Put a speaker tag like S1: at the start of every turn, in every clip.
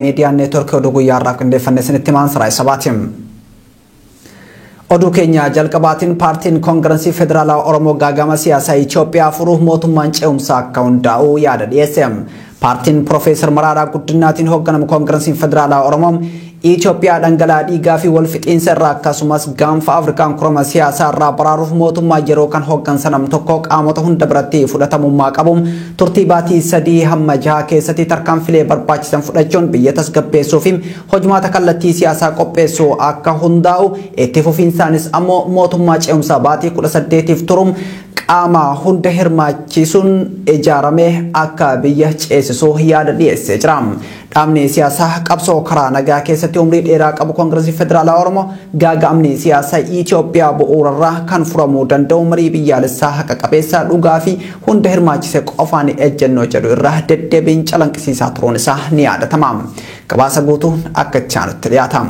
S1: Media network oduu guyyaa irraa qindeeffanneesinitti maansara isabaatiin. Oduu keenya jalqabaatiin paartiin koongirensii federaalaa Oromoo gaagama siyaasaa Itoophiyaa furuuf mootummaan ce'umsaa akka hundaa'u yaada dhiyeesse. Paartiin Profeesar Mararaa Guddinaatiin hoogganamu koongirensiin federaalaa Oromoo Itoophiyaa dhangala'aa dhiigaa fi wal fixiinsa irraa akkasumas gaanfa Afrikaan kurama siyaasaa irraa baraaruuf mootummaa yeroo kan hooggansa nam tokko qaamota hunda biratti fudhatamummaa qabu turtii baatii 3 hamma 6 keessatti tarkaanfilee barbaachisan fudhachuun biyya tasgabbeessuu fi hojmaata kallattii siyaasaa qopheessuu akka hundaa'u itti fufiinsaanis ammoo mootummaa ce'umsaa baatii 18f turum qaama hunda hirmaachisuun ijaaramee akka biyya ceesisuu yaada dhiyeessee jira. Dhaabni siyaasaa qabsoo karaa nagaa keessatti umrii dheeraa qabu koongirensii federaalaa Oromoo gaaga'amni siyaasaa Itoophiyaa bu'uurarraa kan furamuu danda'u marii biyyaalessaa haqa qabeessaa dhugaa fi hunda hirmaachise qofaan ejjennoo jedhu irraa deddeebiin calanqisiisaa turuun isaa ni yaadatama. Gabaasa guutuun akka itti aanutti dhiyaata.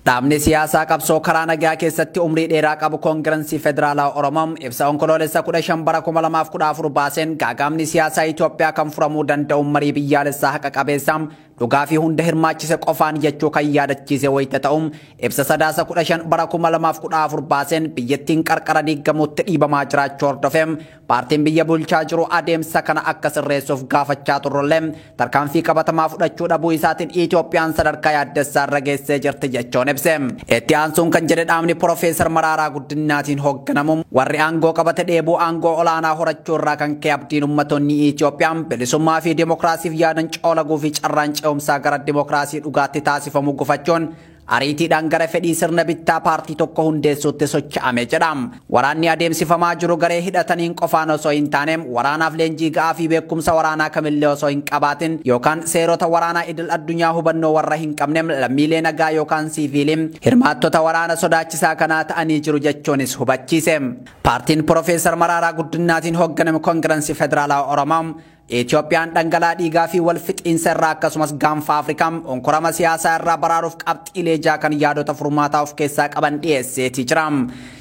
S1: Dhaabni siyaasaa qabsoo karaa nagaa keessatti umrii dheeraa qabu koongirensii federaalaa Oromoo ibsa onkoloolessa 15 bara 2014 baaseen gaaga'amni siyaasaa Itoophiyaa kan furamuu danda'u marii biyyaalessaa haqa qabeessaa dhugaa fi hunda hirmaachise qofaan jechuu kan yaadachiise wayita ta'um ibsa sadaasa 15 bara 2014 baaseen biyyattiin qarqara diigamuutti dhiibamaa jiraachuu hordofeem paartiin biyya bulchaa jiru adeemsa kana akka sirreessuuf gaafachaa turrollee tarkaanfii qabatamaa fudhachuu dhabuu isaatiin Itoophiyaan sadarkaa yaaddessaa irra geessee jirti jechuun ibse. Itti aansuun kan jedhe dhaabni Profeesar Mararaa Guddinaatiin hoogganamu warri aangoo qabate dheebuu aangoo olaanaa horachuu irraa kan ka'e abdiin uummattoonni Itoophiyaan bilisummaa fi dimokiraasiif yaadan coolaguu fi carraan ce'umsaa gara dimokiraasii dhugaatti taasifamu gufachuun ariitiidhaan gara fedhii sirna bittaa paartii tokko hundeessuutti socho'ame jedha. Waraanni adeemsifamaa jiru garee hidhataniin qofaan osoo hin taane waraanaaf leenjii ga'aa fi beekumsa waraanaa kamillee osoo hin qabaatin yookaan seerota waraanaa idil addunyaa hubannoo warra hin qabne lammiilee nagaa yookaan siiviiliin hirmaattota waraana sodaachisaa kanaa ta'anii jiru jechuunis hubachiise. Paartiin Profeesar Mararaa Guddinaatiin hoogganamu koongirensii federaalaa Oromoo Itoophiyaan dhangala'aa dhiigaa fi wal fixiinsa irraa akkasumas gaanfa Afrikaa onkorama siyaasaa irraa baraaruuf qabxiilee ja'a kan yaadota furmaataa of keessaa qaban dhiyeesseetii jira.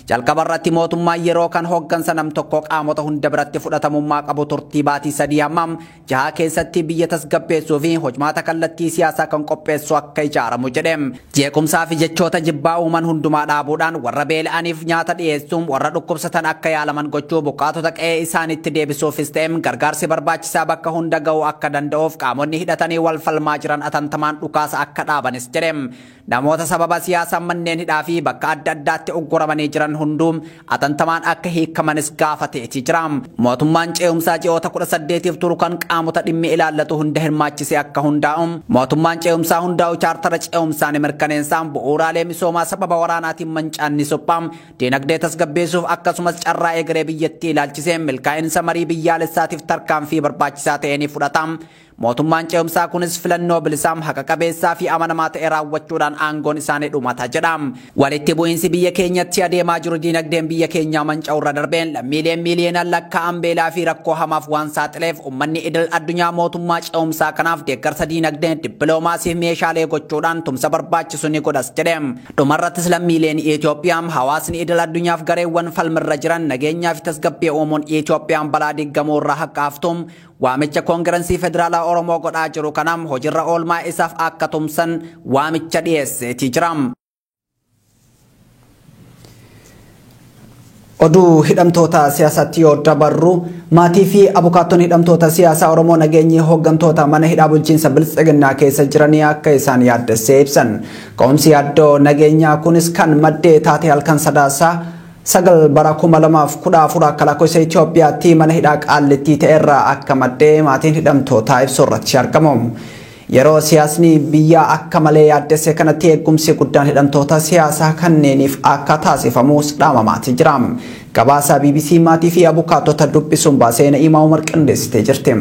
S1: Jalqaba irratti mootummaan yeroo kan hooggansa nam tokko qaamota hunda biratti fudhatamummaa qabu turtii baatii 3 hamma 6 keessatti biyya tasgabbeessuu fi hojmaata kallattii siyaasaa kan qopheessu akka ijaaramu jedhe. Jeequmsaa fi jechoota jibbaa uuman hundumaa dhaabuudhaan warra beela'aniif nyaata dhiyeessuun warra dhukkubsatan akka yaalaman gochuu buqqaatota qe'ee isaaniitti deebisuufis ta'e gargaarsi barbaachisaa bakka hunda ga'uu akka danda'uuf qaamonni hidhatanii wal falmaa jiran atantamaan dhukaasa akka dhaabanis jedhe. Namoota sababa siyaasaa manneen hidhaa fi bakka adda addaatti ugguramanii jiran hunduu atantamaan akka hiikamanis gaafateetii jira. Mootummaan ce'umsaa ji'oota 18f turu kan qaamota dhimmi ilaallatu hunda hirmaachise akka hundaa'u mootummaan ce'umsaa hundaa'u chaartara ce'umsaan mirkaneessaan bu'uuraalee misoomaa sababa waraanaatiin mancaanni suphaa dinagdee tasgabbeessuuf akkasumas carraa egeree biyyattii ilaalchisee milkaa'insa marii biyyaalessaatiif tarkaanfii barbaachisaa ta'ee ni fudhata. Mootummaan ce'umsaa kunis filannoo bilisaam haqa qabeessaa fi amanamaa ta'e raawwachuudhaan aangoon isaanii dhumata jedha. Walitti bu'iinsi biyya keenyatti adeemaa jiru dinagdeen biyya keenyaa manca'uu irra darbeen lammiileen miiliyoonaan lakkaa'an beelaa fi rakkoo hamaaf waan saaxileef uummanni idil addunyaa mootummaa ce'umsaa kanaaf deeggarsa dinagdee dippiloomaasiif meeshaalee gochuudhaan tumsa barbaachisu ni godhas jedhe. Dhumarrattis lammiileen Itoophiyaa hawaasni idil addunyaaf gareewwan falmirra jiran nageenyaa fi tasgabbii uumuun Itoophiyaan balaa diigamuu irraa akka haftuum waamicha koongirensii federaalaa Oromoo godhaa jiru kanam hojiirra oolmaa isaaf akka tumsan waamicha dhiyeesseetii jira. Oduu hidhamtoota siyaasatti yoo dabarru maatii fi abukaattonni hidhamtoota siyaasaa Oromoo nageenyi hooggantoota mana hidhaa bulchiinsa Biltsiginnaa keessa jiranii akka isaan yaaddessee ibsan. Ka'umsi yaaddoo nageenyaa kunis kan maddee taatee halkan sadaasaa 9 bara 2014 akka lakkoofsa Itoophiyaatti mana hidhaa Qaallittii ta'erraa akka maddee maatiin hidhamtootaa ibsu irratti argamu. Yeroo siyaasni biyya akka malee yaaddesse kanatti eegumsi guddaan hidhamtoota siyaasaa kanneeniif akka taasifamus dhaamamaati jira. Gabaasa BBC maatii fi abukaattota dubbisuun baasee Na'imaa Umar qindeessitee jirti.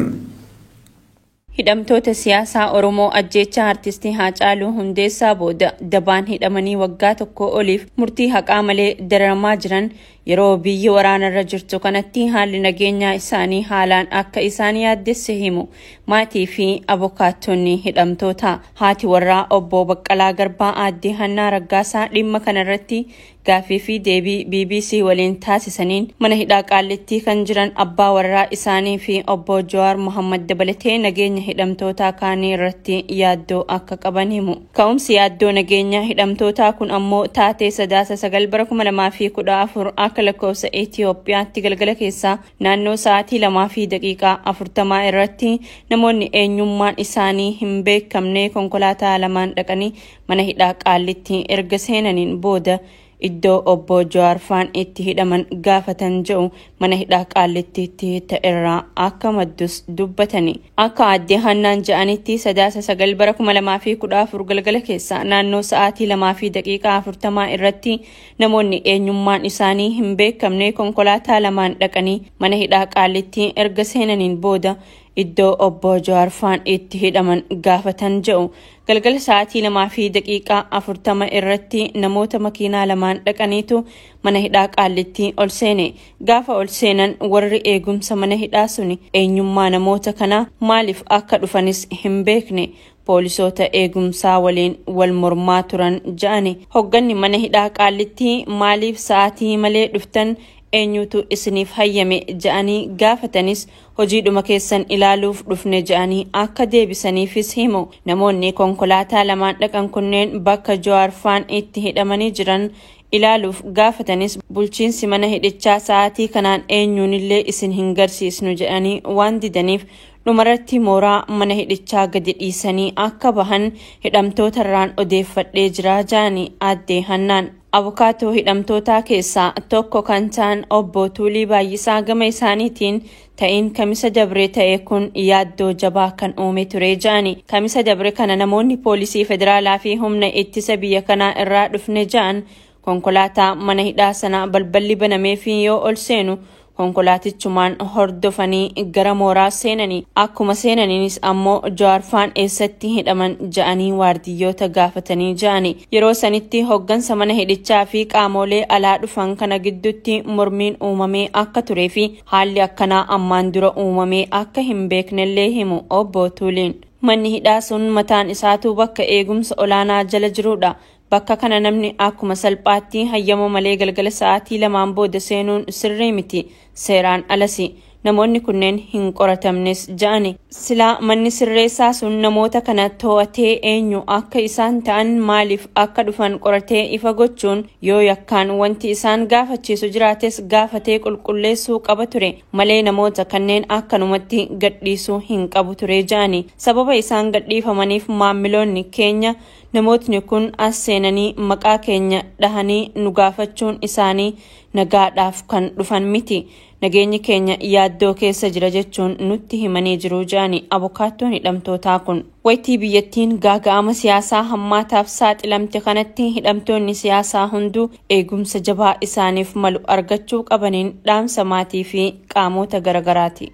S2: Hidhamtoota siyaasaa Oromoo ajjeechaa artistii Haacaaluu Hundeessaa booda dabaan hidhamanii waggaa tokko oliif murtii haqaa malee dararamaa jiran yeroo biyyi waraanarra jirtu kanatti haalli nageenyaa isaanii haalaan akka isaan yaaddesse himu maatii fi abokaattonni hidhamtoota. Haati warraa obbo Baqqalaa Garbaa aadde Hannaa Raggaasaa dhimma kanarratti gaaffii fi deebii BBC waliin taasisaniin mana hidhaa Qaallittii kan jiran abbaa warraa isaanii fi obbo Jawaar Mohammad dabalatee nageenya hidhamtoota kaanii irratti yaaddoo akka qaban himu. Ka'umsi yaaddoo nageenya hidhamtoota kun ammoo taatee 9/2014 akka lakkoofsa Itoophiyaatti galgala keessaa naannoo sa'aatii 2:40 irratti namoonni eenyummaan isaanii hin beekamne konkolaataa lamaan dhaqanii mana hidhaa Qaallittii erga seenaniin booda iddoo obbo Jawaar faan itti hidhaman gaafatan jedhu mana hidhaa Qaallittiitti ta'erraa akka maddus dubbatani. Akka aadde Hannaan jedhanitti 9/2014 galgala keessa naannoo sa'aatii 2:40 irratti namoonni eenyummaan isaanii hin beekamne konkolaataa lamaan dhaqanii mana hidhaa Qaallittii erga seenaniin booda iddoo obbo Jawaar faan itti hidhaman gaafatan jedhu galgala sa'aatii 2:40 irratti namoota makiinaa lamaan dhaqaniitu mana hidhaa Qaallittii ol seene. Gaafa ol seenan warri eegumsa mana hidhaa suni eenyummaa namoota kanaa maaliif akka dhufanis hin beekne poolisoota eegumsaa waliin wal mormaa turan jedhani. Hogganni mana hidhaa Qaallittii maaliif sa'aatii malee dhuftan eenyutu isiniif hayyame jedhanii gaafatanis hojiidhuma keessan ilaaluuf dhufne jedhanii akka deebisaniifis himu. Namoonni konkolaataa lamaan dhaqan kunneen bakka Jawaar faan itti hidhamanii jiran ilaaluuf gaafatanis bulchiinsi mana hidhichaa sa'aatii kanaan eenyuunillee isin hin garsiisnu jedhanii waan didaniif dhumarratti mooraa mana hidhichaa gadi dhiisanii akka bahan hidhamtootarraan odeeffadhee jira jedhanii aadde Hannaan. Abukaatoo hidhamtootaa keessaa tokko kan ta'an obbo Tuulii Baay'isaa gama isaaniitiin ta'in kamisa dabre ta'e kun yaaddoo jabaa kan uume ture jedhani. Kamisa dabre kana namoonni poolisii federaalaa fi humna ittisa biyya kanaa irraa dhufne jedhan konkolaataa mana hidhaa sana balballi banamee fi yoo ol seenu konkolaatichumaan hordofanii gara mooraa seenanii. Akkuma seenaniinis ammoo Jawaar faan eessatti hidhaman jedhanii waardiyyoota gaafatanii jedhani. Yeroo sanitti hoggansa mana hidhichaa fi qaamolee alaa dhufan kana gidduutti mormiin uumamee akka turee fi haalli akkanaa ammaan dura uumamee akka hin beeknellee himu obbo Tuuliin. Manni hidhaa sun mataan isaatu bakka eegumsa olaanaa jala jirudha. Bakka kana namni akkuma salphaatti hayyama malee galgala sa'aatii 2 booda seenuun sirrii miti, seeraan alasi. Namoonni kunneen hin qoratamnes jedhani. Silaa manni sirreessaa sun namoota kana to'atee eenyu akka isaan ta'an maaliif akka dhufan qoratee ifa gochuun yoo yakkaan wanti isaan gaafachiisu jiraates gaafatee qulqulleessuu qaba ture malee namoota kanneen akkanumatti gadhiisuu hin qabu ture jedhani. Sababa isaan gadhiifamaniif maamiloonni keenya namootni kun as seenanii maqaa keenya dhahanii nu gaafachuun isaanii nagaadhaaf kan dhufan miti. Nageenyi keenya yaaddoo keessa jira jechuun nutti himanii jiru jedhani abukaattoon hidhamtootaa kun. Waytii biyyattiin gaaga'ama siyaasaa hammaataaf saaxilamte kanatti hidhamtoonni siyaasaa hunduu eegumsa jabaa isaaniif malu argachuu qabaniin dhaamsa maatii fi qaamota garagaraati.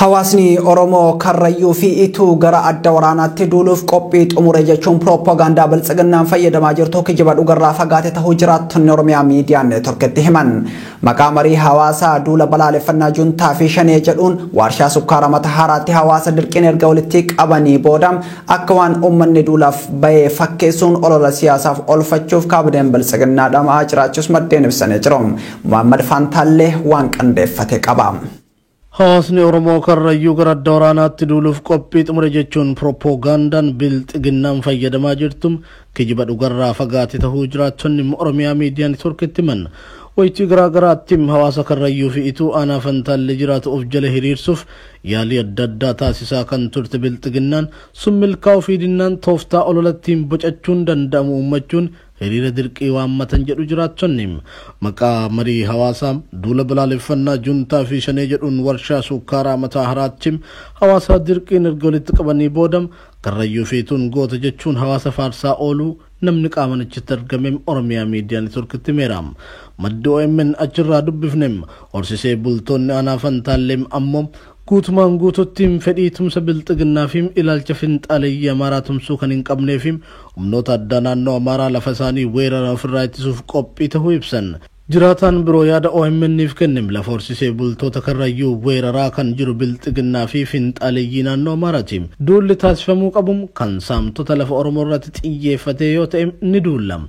S1: Hawaasni Oromoo Karrayyuu fi Ituu gara adda waraanaatti duuluuf qophii xumure jechuun propaganda biltsiginnaan fayyadamaa jirtu kijiba dhugarraa fagaate ta'uu jiraattonni Oromiyaa miidiyaa neetworkitti himan. Maqaa marii hawaasaa duula balaaleffannaa juntaa fi shanee jedhuun warshaa sukkaara Matahaaraatti hawaasa dirqiin erga walitti qabanii booda akka waan uummanni duulaaf bahee fakkeessuun olola siyaasaaf oolfachuuf kaabineen biltsiginnaa dhamaa jiraachuus maddeen ibsanii jiru. Muhammad Fantaallee waan qindeeffate qaba.
S3: Hawaasni Oromoo Karrayyuu gara adda waraanaatti duuluuf qophii xumure jechuun propagandaan biltsiginnaan fayyadamaa jirtu kijiba dhugarraa fagaate ta'uu jiraattonni Oromiyaa miidiyaa neetworkitti himan. Waytii garaagaraatti hawaasa Karrayyuu fi Ituu aanaa Fantaallee jiraatu of jala hiriirsuuf yaalii adda addaa taasisaa kan turte biltsiginnaan sun milkaa'uu fi dinnaan tooftaa ololattiin bocachuun danda'amu uummachuun hiriira dirqii waammatan jedhu jiraattonni. Maqaa marii hawaasaa duula balaaleffannaa juntaa fi shanee jedhuun warshaa sukkaaraa Matahaaraatti hawaasa dirqiin erga walitti qabanii booda Karrayyuu fi Ituun goota jechuun hawaasa faarsaa ooluu namni qaamanichitti argame Oromiyaa miidiyaa neetworkitti himeera. Maddi OMN achirraa dubbifne horsisee bultoonni aanaa Fantaallee ammoo guutumaan guututtiin fedhii tumsa bilxiginnaa fi ilaalcha finxaaleeyyii Amaaraa tumsuu kan hin qabnee fi humnoota addaa naannoo Amaaraa lafa isaanii weerara ofirraa ittisuuf qophii ta'uu ibsan. Jiraataan biroo yaada OMN'if kenname lafa horsiisee bultoota karrayyuu weeraraa kan jiru bilxiginnaa fi finxaaleeyyii naannoo Amaaraati. Duulli taasifamuu qabu kan saamtota lafa Oromoo irratti xiyyeeffate yoo ta'e ni duulla.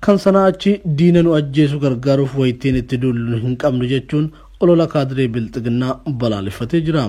S3: Kan sanaa achi diina nu ajjeesu gargaaruuf wayittiin itti duullu hin qabnu jechuun olola kaadiree bilxiginnaa balaaleffatee jira.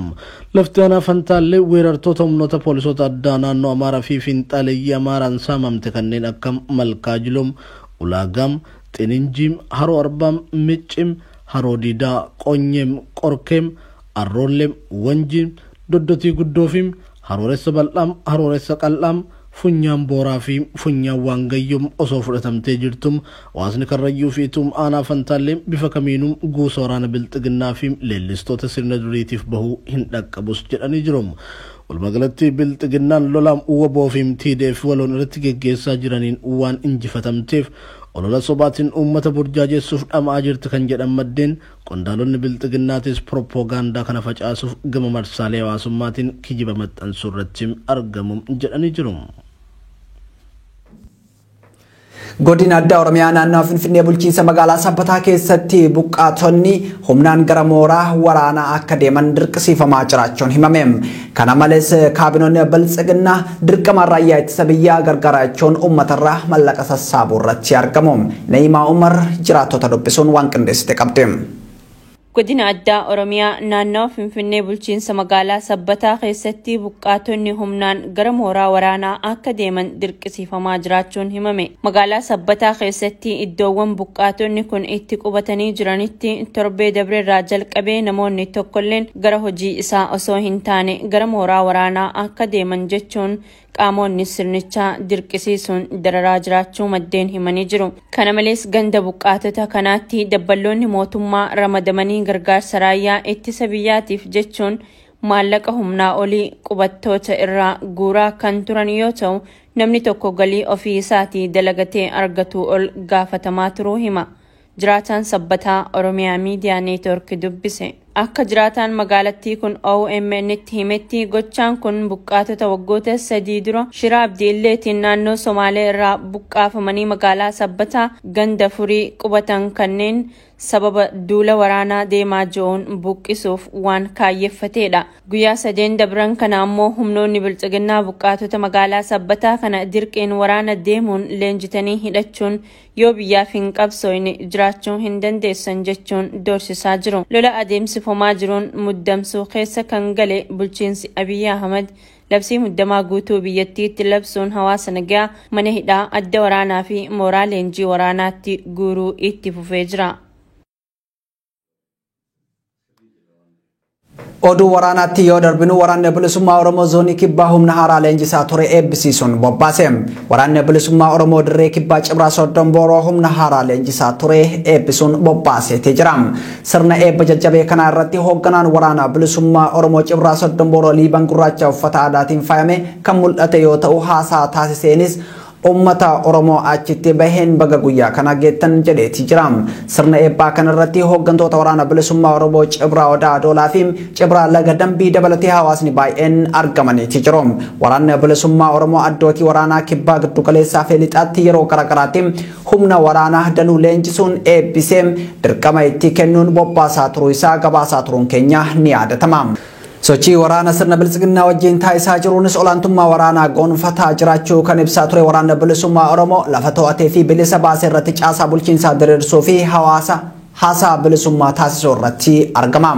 S3: Lafti aanaa Fantaallee weerartoota humnoota poolisoota addaa naannoo Amaaraa fi finxaaleeyyii Amaaraan saamamte kanneen akka Malkaa Jiloom, Ulaagaam, Xininjiim, Haroo Arbaam, Miccim, Haroo Diidaa, Qonyeem, Qorkeem, Arroolleem, Wanjiim, Doddotii Guddoofiim, Harooressa Bal'aam, Harooressa Qal'aam, Funyaan Booraa fi Funyaan Waangayyum osoo fudhatamtee jirtum hawaasni karrayyuu fi tum aanaa Fantaallee bifa kamiinuu guusa waraana bilxiginnaa fi leellistoota sirna duriitiif bahuu hin dhaqqabus jedhanii jiru. Walumaagalatti bilxiginnaan lolaam WBO fi TDF waloon irratti geggeessaa jiraniin waan injifatamteef olola sobaatiin uummata burjaajessuuf dhama'aa jirti kan jedhan maddeen qondaalonni bilxiginnaatis propoogaandaa kana facaasuuf gama marsaalee hawaasummaatiin kijiba maxxansuu irratti argamu jedhanii jiru.
S1: Godina addaa Oromiyaa naannoo Finfinnee bulchiinsa magaalaa Sabbataa keessatti buqqaatonni humnaan gara mooraa waraanaa akka deeman dirqisiifamaa jiraachuun himame. Kana malees kaabinoonni bilxiginnaa dirqama raayyaa ittisa biyyaa gargaarachuun uummatarraa mallaqa sassaabuu irratti argamu. Neeyimaa Umar jiraattota dubbisuun waan qindeessite qabdi.
S2: Godina addaa Oromiyaa naannoo Finfinnee bulchiinsa magaalaa Sabbataa keessatti buqqaatonni humnaan gara mooraa waraanaa akka deeman dirqisiifamaa jiraachuun himame. Magaalaa Sabbataa keessatti iddoowwan buqqaatonni kun itti qubatanii jiranitti torbee dabreerraa jalqabee namoonni tokkolleen gara hojii isaa osoo hin taane gara mooraa waraanaa akka deeman jechuun qaamonni sirnichaa dirqisiisuun dararaa jiraachuu maddeen himanii jiru. Kana malees ganda buqqaatota kanaatti dabballoonni mootummaa ramadamanii gargaarsa raayyaa ittisa biyyaatiif jechuun maallaqa humnaa olii qubattoota irraa guuraa kan turan yoo ta'u namni tokko galii ofii isaatii dalagatee argatu ol gaafatamaa turuu hima. Jiraataan Sabbataa Oromiyaa Miidiyaa Neetwork dubbise. Akka jiraataan magaalattii kun OMN'tti himetti gochaan kun buqqaatota waggoota 3 dura Shiraa Abdiilleetiin naannoo Somaalee irraa buqqaafamanii magaalaa Sabbataa ganda furii qubatan kanneen sababa duula waraanaa deemaa jiruun buqqisuuf waan kaayeffateedha. Guyyaa 3 dabran kana ammoo humnoonni bilxiginnaa buqqaatota magaalaa Sabbataa kana dirqiin waraana deemuun leenjitanii hidhachuun yoo biyyaaf hin qabsoofne jiraachuu hin dandeessan jechuun doorsisaa jiru. Lola adeemsifamaa jiruun muddamsuu keessa kan gale bulchiinsi Abiy Ahmed labsii muddamaa guutuu biyyattiitti labsuun hawaasa nagaa mana hidhaa adda waraanaa fi mooraa leenjii waraanaatti guuruu itti fufee jira.
S1: Oduu waraanaatti yoo darbinu waraanni bilisummaa Oromoo zoonii kibbaa humna haaraa leenjisaa ture eebbisiisuun bobbaase. Waraanni bilisummaa Oromoo dirree kibbaa Cibraa Soddon Booroo humna haaraa leenjisaa ture eebbisuun bobbaaseetee jira. Sirna eebba jajjabee kana irratti hoogganaan waraana bilisummaa Oromoo Cibraa Soddon Booroo liiban gurraacha uffata aadaatiin faayame kan mul'ate yoo ta'u haasaa taasiseenis ummata Oromoo achitti baheen baga guyyaa kana geettan jedheeti jira. Sirna eebbaa kanarratti hooggantoota waraana bilisummaa Oromoo Cibraa Odaa Doolaa fi Cibraa Laga Dambii dabalatee hawaasni baay'een argamaniiti jiru. Waraanni bilisummaa Oromoo addootii waraanaa kibbaa giddu galeessaa fi lixaatti yeroo garaagaraatti humna waraanaa danuu leenjisuun eebbisee dirqama itti kennuun bobbaasaa turuu isaa gabaasaa turuun keenya ni yaadatama. Sochii waraana sirna bilisiginnaa wajjin taasisaa jiruunis olaantummaa waraanaa gonfataa jiraachuu kan ibsaa ture. Waraanni bilisummaa Oromoo lafa to'atee fi bilisa baasee irratti caasaa bulchiinsaa diriirsuu fi hawaasa haasaa bilisummaa taasisuu irratti argama.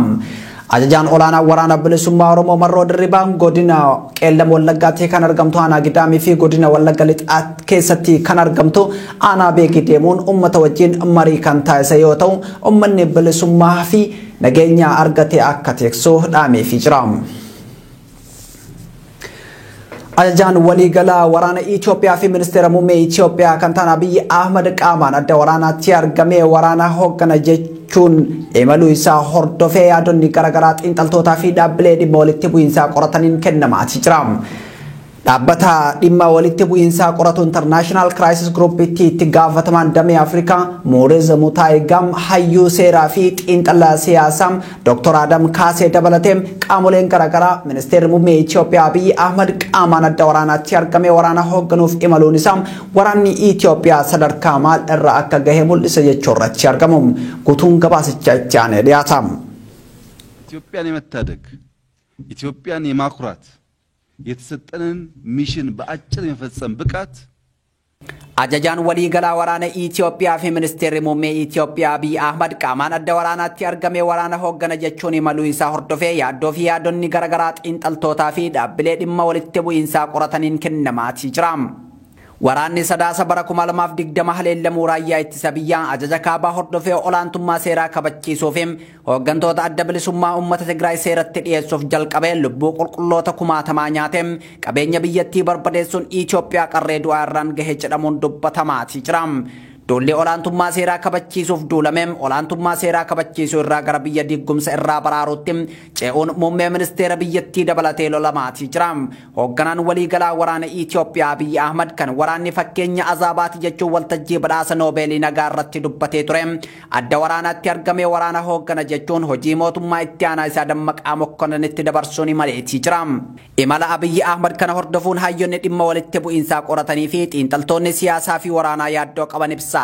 S1: Ajajaan olaanaa waraana bilisummaa Oromoo Marroo Dirribaan godina Qeellam Wallaggaatti kan argamtu aanaa Gidaamii fi godina Wallagga Lixaa keessatti kan argamtu aanaa Beekii deemuun uummata wajjin marii kan taasise yoo ta'u uummanni bilisummaa fi nageenya argate akka teeksoo dhaameefii jira. Ajajaan waliigalaa waraana Itoophiyaa fi ministeera muummee Itoophiyaa kan ta'an Abiy Ahmed qaamaan adda waraanaatti argamee waraana hooggana jechuun imaluu isaa hordofee yaadonni garaagaraa xiinxaltootaa fi dhaabbilee dhimma walitti bu'iinsaa qorataniin kennamaati jira. Dhaabbata dhimma walitti bu'iinsaa qoratu International Crisis Group itti gaafataman damee Afrikaa Moorez Mutaayigam hayyuu seeraa fi xiinxalaa siyaasaa Dr. Adam Kaasee dabalatee qaamoleen garaagaraa ministeerri muummee Itoophiyaa Abiy Ahmad qaamaan adda waraanaatti argamee waraana hoogganuuf imaluun isaa waraanni Itoophiyaa sadarkaa maal irra akka gahe mul'isa jechuurratti argamu. Guutuun gabaasicha itti aanee dhiyaata.
S4: ኢትዮጵያን የመታደግ ኢትዮጵያን የማኩራት የተሰጠንን ሚሽን በአጭር የመፈጸም ብቃት
S1: Ajajaan waliigalaa waraana Itoophiyaa fi ministeerri muummee Itoophiyaa Abiy Ahmad qaamaan adda waraanaatti argamee waraana hooggana jechuun imaluu isaa hordofee yaaddoo fi yaadonni garaagaraa xiinxaltootaa fi dhaabbilee dhimma walitti bu'iinsaa qorataniin kennamaatii jira. Waraanni sadaasa bara 2020 haleellamuu raayyaa ittisa biyyaa ajaja kaabaa hordofee olaantummaa seeraa kabachiisuuf hooggantoota adda bilisummaa uummata Tigraay seeratti dhiyeessuuf jalqabee lubbuu qulqulloota kumaatamaa nyaatee qabeenya biyyattii barbadeessuun Itoophiyaa qarree du'aa irraan gahe jedhamuun dubbatamaatii jira. Duulli olaantummaa seeraa kabachiisuuf duulameen olaantummaa seeraa kabachiisuu irraa gara biyya diigumsa irraa baraaruutti ce'uun muummee ministeera biyyattii dabalatee lolamaati jira. Hoogganaan waliigalaa waraana Itoophiyaa Abiy Ahmad kan waraanni fakkeenya azaabaati jechuun waltajjii badhaasa Noobeelii nagaa irratti dubbatee ture. Adda waraanaatti argamee waraana hooggana jechuun hojii mootummaa itti aanaa isaa Dammaqaa Mokkonnanitti dabarsuun imaleetii jira. Imala Abiy Ahmad kana hordofuun hayyoonni dhimma walitti bu'iinsaa qoratanii fi xiinxaltoonni siyaasaa fi waraanaa yaaddoo qaban ibsa.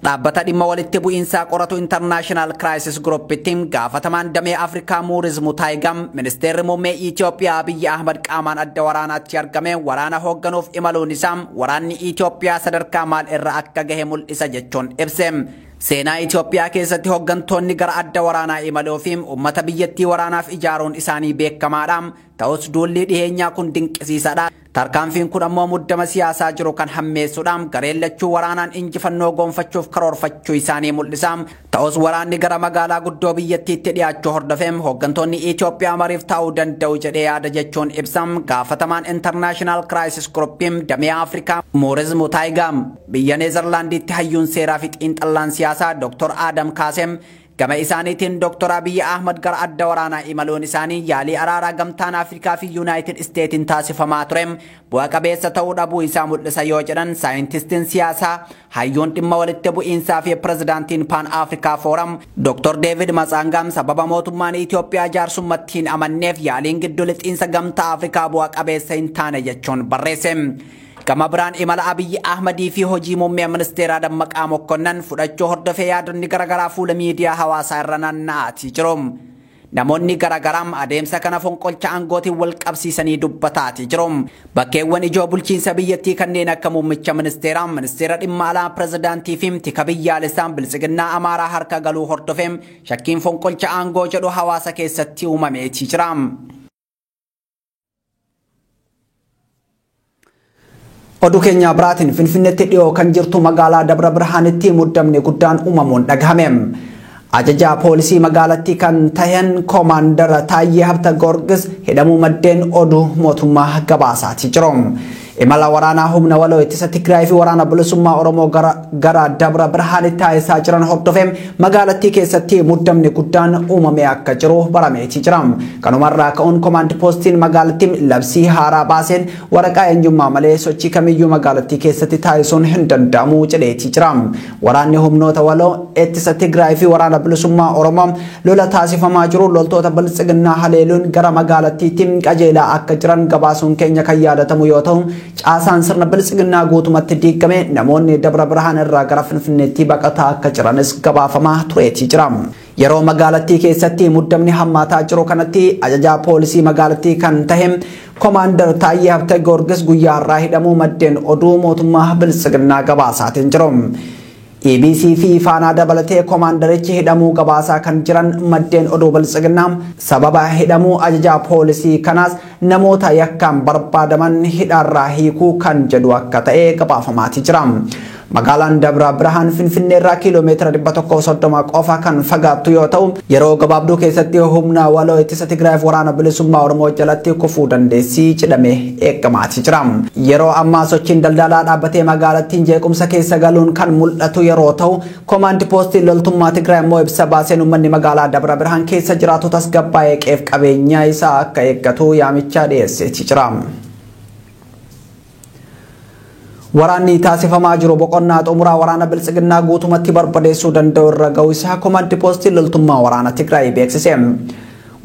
S1: Dhaabbata dhimma walitti bu'iinsaa qoratu International Crisis Group ittiin gaafatamaan damee Afrikaa Moorez Mutaayigam ministeerri muummee Itoophiyaa Abiy Ahmad qaamaan adda waraanaatti argamee waraana hoogganuuf imaluun isaa waraanni Itoophiyaa sadarkaa maal irra akka gahe mul'isa jechuun ibse. Seenaa Itoophiyaa keessatti hooggantoonni gara adda waraanaa imaluu fi uummata biyyattii waraanaaf ijaaruun isaanii beekamaadha. Ta'us duulli dhiheenyaa kun dinqisiisaadha. Tarkaanfiin kun ammoo muddama siyaasaa jiru kan hammeessuudha. Gareen lachuu waraanaan injifannoo goonfachuuf karoorfachuu isaanii mul'isa. Ta'us waraanni gara magaalaa guddoo biyyattiitti dhiyaachuu hordofee hooggantoonni Itoophiyaa mariif taa'uu danda'u jedhee yaada jechuun ibsa. Gaafatamaan International Crisis Group damee Afrikaa Moorez Mutaayigam biyya Neezerlaandiitti hayyuun seeraa fi xiinxalaan siyaasaa Dr. Adam Kaasee gama isaaniitiin Dr. Abiy Ahmad gara adda waraanaa imaluun isaanii yaalii araaraa gamtaan Afrikaa fi United Statesin taasifamaa ture bu'a qabeessa ta'uu dhabuu isaa mul'isa yoo jedhan saayintistiin siyaasaa hayyuun dhimma walitti bu'iinsaa fi pirezidaantiin Pan Africa Forum Dr. David Matsangam sababa mootummaan Itoophiyaa jaarsummaatti hin amanneef yaaliin giddu lixiinsa gamtaa Afrikaa bu'a qabeessa hin taane jechuun barreesse. Gama biraan imala Abiy Ahmadii fi hojii muummee ministeeraa Dammaqaa Mokkonnan fudhachuu hordofee yaadonni garaagaraa fuula miidiyaa hawaasaa irra naanna'aatii jiru. Namoonni garaagaraa adeemsa kana fonqolcha aangootiin wal qabsiisanii dubbataatii jiru. Bakkeewwan ijoo bulchiinsa biyyattii kanneen akka muummicha ministeeraa, ministeera dhimma alaa, pirezidaantii fi tika biyyaalessaa bilisiginnaa Amaaraa harka galuu hordofee shakkiin fonqolcha aangoo jedhu hawaasa keessatti uumameetii jira. Oduu keenya biraatiin Finfinneetti dhiyoo kan jirtu magaalaa Dabra Birhaanitti muddamni guddaan uumamuun dhagahame. Ajajaa poolisii magaalattii kan tahan Koomaandar Taayyee Habta Goorgis hidhamuu maddeen oduu mootummaa gabaasaati jiru. Imala waraanaa humna waloo ittisa Tigraay fi waraana bilisummaa Oromoo gara Dabra Birhaanitti taasisaa jiran hordofee magaalattii keessatti muddamni guddaan uumamee akka jiru barameetii jira. Kanumarraa ka'uun koomaand poostiin magaalattiin labsii haaraa baaseen waraqaa eenyummaa malee sochii kamiyyuu magaalattii keessatti taasisuun hin danda'amu jedheetii jira. Waraanni humnoota waloo ittisa Tigraay fi waraana bilisummaa Oromoo lola taasifamaa jiru loltoota bilisiginnaa haleeluun gara magaalattiitti qajeelaa akka jiran gabaasuun keenya kan yaadatamu yoo ta'u caasaan sirna bilisiginnaa guutumatti diigame namoonni Dabra Birhaan irraa gara Finfinneetti baqataa akka jiranis gabaafamaa tureetii jira. Yeroo magaalattii keessatti muddamni hammaataa jiru kanatti ajajaa poolisii magaalattii kan tahe Koomaandar Taayyee Habte Goorgis guyyaa irraa hidhamuu maddeen oduu mootummaa bilisiginnaa gabaasaatiin jiru. EBC fi Faanaa dabalatee koomaandarichi hidhamuu gabaasaa kan jiran maddeen oduu bilisiginnaa sababa hidhamuu ajajaa poolisii kanaas namoota yakkaan barbaadaman hidhaarraa hiikuu kan jedhu akka ta'e gabaafamaatii jira. Magaalaan Dabra Birhaan Finfinnee irraa kiiloomeetira 130 qofa kan fagaattu yoo ta'u yeroo gabaabduu keessatti humna waloo ittisa Tigraay fi waraana bilisummaa Oromoo jalatti kufuu dandeessii jedhamee eegamaatii jira. Yeroo ammaa sochiin daldalaa dhaabbatee magaalattiin jeequmsa keessa galuun kan mul'atu yeroo ta'u koomaand poostiin loltummaa Tigraay immoo ibsa baaseen uummanni magaalaa Dabra Birhaan keessa jiraatu tasgabbaa'ee qabeenya isaa akka eeggatu yaamicha dhiyeesseetii jira. Waraanni taasifamaa jiru boqonnaa xumuraa waraana biltsiginnaa guutumatti barbadeessuu danda'u irra ga'uu isaa Komaand Poostii loltummaa waraana Tigraay beeksise.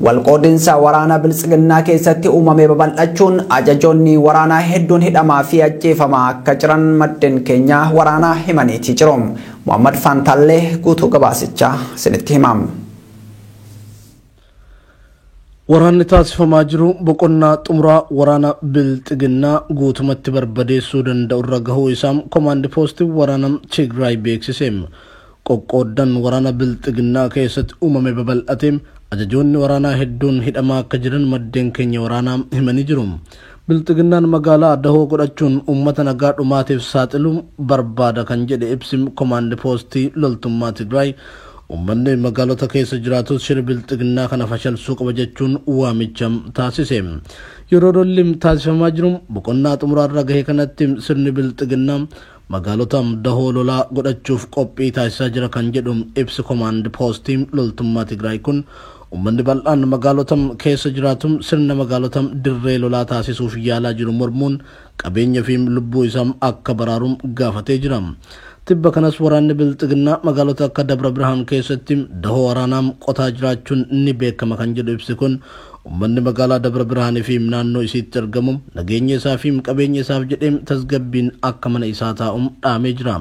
S1: Walqoodinsa waraana biltsiginnaa keessatti uumame babal'achuun ajajoonni waraanaa hedduun hidhamaa fi ajjeefamaa akka jiran maddeen keenya waraanaa himaniiti jiru. Muhammad Fantaallee guutuu gabaasichaa isinitti himam.
S3: Waraanni taasifamaa jiru boqonnaa xumuraa waraana biltsiginnaa guutumatti barbadeessuu danda'u irra gahuu isaa Komaand Poostii waraana Tigraay beeksise. Qoqqooddan waraana biltsiginnaa keessatti uumame babal'ate ajajoonni waraanaa hedduun hidhamaa akka jiran maddeen keenya waraanaa himanii jiru. Biltsiginnaan magaalaa dahoo godhachuun uummata nagaa dhumaatiif saaxiluu barbaada kan jedhe ibsi Komaand Poostii loltummaa Tigraay uummanni magaalota keessa jiraatus shira biltsiginnaa kana fashalsuu qaba jechuun waamicha taasise. Yeroo lolli taasifamaa jiru boqonnaa xumuraarra gahee kanatti sirni biltsiginnaa magaalota dahoo lolaa godhachuuf qophii taasisaa jira kan jedhu ibsi Komaand Poostii loltummaa Tigraay kun ummanni bal'aan magaalota keessa jiraatu sirna magaalota dirree lolaa taasisuuf yaalaa jiru mormuun qabeenya fi lubbuu isaa akka baraaruun gaafatee jira. Tibba kanas waraanni biltsiginnaa magaalota akka Dabra Birhaan keessatti dahoo waraanaa qotaa jiraachuun ni beekama kan jedhu ibsi kun ummanni magaalaa Dabra Birhaan fi naannoo isiitti argamu nageenya isaa fi qabeenya isaaf jedhee tasgabbiin akka mana isaa taa'uun dhaamee jira.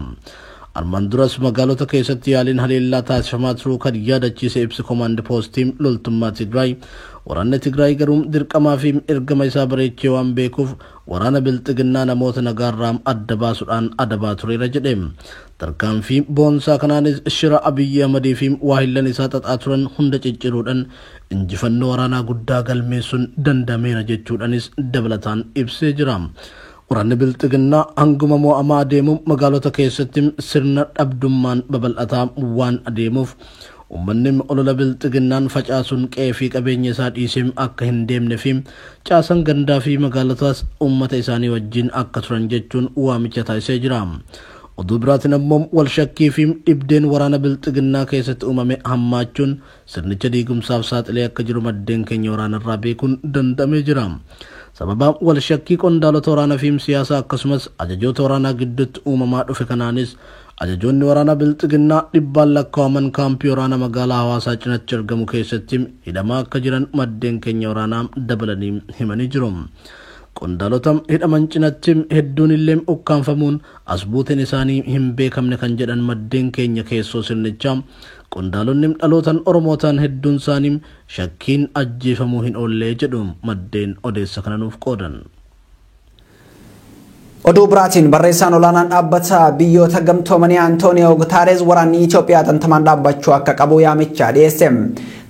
S3: Armaan duras magaalota keessatti yaaliin haleellaa taasifamaa turuu kan yaadachiise ibsi Komaand Poostii loltummaa Tigraay waraanni Tigraay garuu dirqamaa fi ergama isaa bareechee waan beekuuf waraana biltsiginnaa namoota nagaarraa adda baasuudhaan adabaa tureera jedhe. Tarkaanfii boonsaa kanaanis shira Abiyyi Ahmadii fi waahillan isaa xaxaa turan hunda cicciruudhaan injifannoo waraanaa guddaa galmeessuun dandameera jechuudhaanis dabalataan ibsee jira. Waraanni biltsiginnaa hanguma mo'amaa adeemu magaalota keessatti sirna dhabdummaan babal'ataa waan adeemuuf ummanni olola biltsiginnaan facaasuun qe'ee fi qabeenya isaa dhiisee akka hin deemne fi caasan gandaa fi magaalotaas uummata isaanii wajjin akka turan jechuun waamicha taasisee jira. Oduu biraatiin ammoo wal shakkii fi dhibdeen waraana biltsiginnaa keessatti uumame hammaachuun sirnicha diigumsaaf saaxilee akka jiru maddeen keenya waraanarraa beekuun danda'amee jira. Sababa wal shakkii qondaalota waraanaa fi siyaasaa akkasumas ajajoota waraanaa gidduutti uumamaa dhufe kanaanis ajajoonni waraanaa biltsiginnaa dhibbaan lakkaa'aman kaampii waraanaa magaalaa Hawaasaa cinaatti argamu keessatti hidhamaa akka jiran maddeen keenya waraanaa dabalanii himanii jiru. Qondaalota hidhaman cinatti hedduun illee ukkaanfamuun as buuteen isaanii hin beekamne kan jedhan maddeen keenya keessoo sirnichaa qondaalonni dhalootaan Oromootaan hedduun isaanii shakkiin ajjeefamuu hin oollee jedhu maddeen odeessa kana nuuf qoodan.
S1: Oduu biraatiin barreessaan olaanaan dhaabbata biyyoota gamtoomanii Antooniyoo Guterres waraanni Itoophiyaa tantamaan dhaabbachuu akka qabu yaamicha dhiyeesse.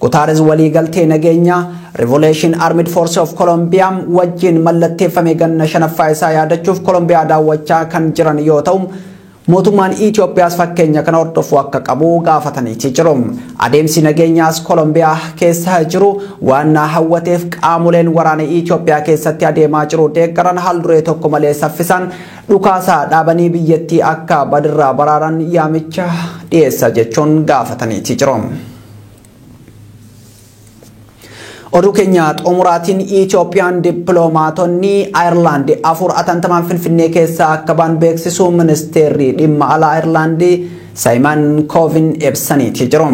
S1: Guterres waliigaltee nageenya Revolution Armed Force of Colombia wajjin mallatteeffame ganna shanaffaa isaa yaadachuuf Kolombiyaa daawwachaa kan jiran yoo ta'u mootummaan Itoophiyaas fakkeenya kana hordofuu akka qabu gaafatanii jiru. Adeemsi nageenyaas Kolombiyaa keessa jiru waan hawwateef qaamoleen waraana Itoophiyaa keessatti adeemaa jiru deeggaran haalduree tokko malee saffisan dhukaasaa dhaabanii biyyattii akka badirraa baraaran yaamicha dhiyeessa jechuun gaafatanii jiru. Oduu keenya xumuraatiin Itoophiyaan dippiloomaatonni Ayirlaand afur atantamaan Finfinnee keessaa akka ba'an beeksisuu ministeerri dhimma alaa Ayirlaand Saayimon Koovin ibsanii jiru.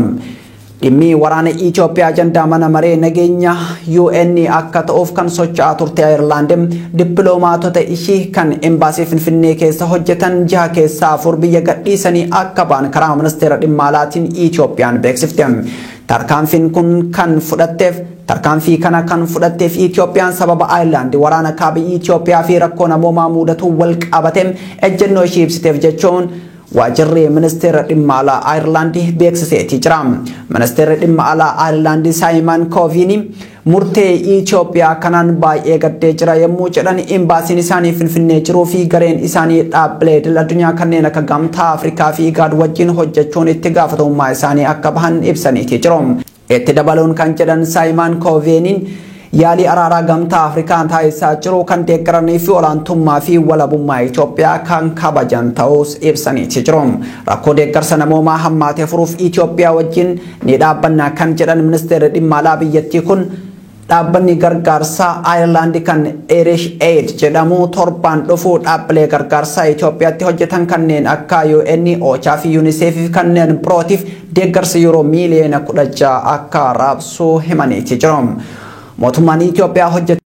S1: Dhimmi waraana Itoophiyaa ajandaa mana maree nageenya UN akka ta'uuf kan socho'aa turte Ayirlaand dippiloomaatota ishii kan embaasii Finfinnee keessa hojjetan 6 keessaa 4 biyya gadhiisanii akka ba'an karaa ministeera dhimma alaatiin Itoophiyaan beeksifte. Tarkaanfii kana kan fudhatteef Itoophiyaan sababa Ayirlaand waraana kaaba Itoophiyaa fi rakkoo namoomaa mudatu wal qabateem ejjennoo ishii ibsiteef jechuun waajirri ministeera dhimma alaa Ayirlaand beeksiseeti jira. Ministeerri dhimma alaa Ayirlaand Saayimon Koovin murtee Itoophiyaa kanaan baay'ee gaddee jira yommuu jedhan embaasiin isaanii Finfinnee jiruu fi gareen isaanii dhaabbilee idil addunyaa kanneen akka Gamtaa Afrikaa fi IGAD wajjin hojjechuun itti gaafatamummaa isaanii akka bahan ibsaniiti jiru. Itti dabaluun kan jedhan Saayimon Koovin yaalii araaraa Gamtaa Afrikaan taasisaa jiru kan deeggaranii fi olaantummaa fi walabummaa Itoophiyaa kan kabajan ta'us ibsanii jiru. Rakkoo deeggarsa namoomaa hammaatee furuuf Itoophiyaa wajjin ni dhaabbanna kan jedhan ministeerri dhimma alaa biyyattii kun dhaabbanni gargaarsaa Ireland kan Irish Aid jedhamu torban dhufu dhaabbilee gargaarsaa Itoophiyaatti hojjetan kanneen akka UN, OCHA fi UNICEF kanneen birootiif deeggarsa yuuroo miiliyoona 16 akka raabsu himaniiti jiru. Mootummaan Itoophiyaa hojjetan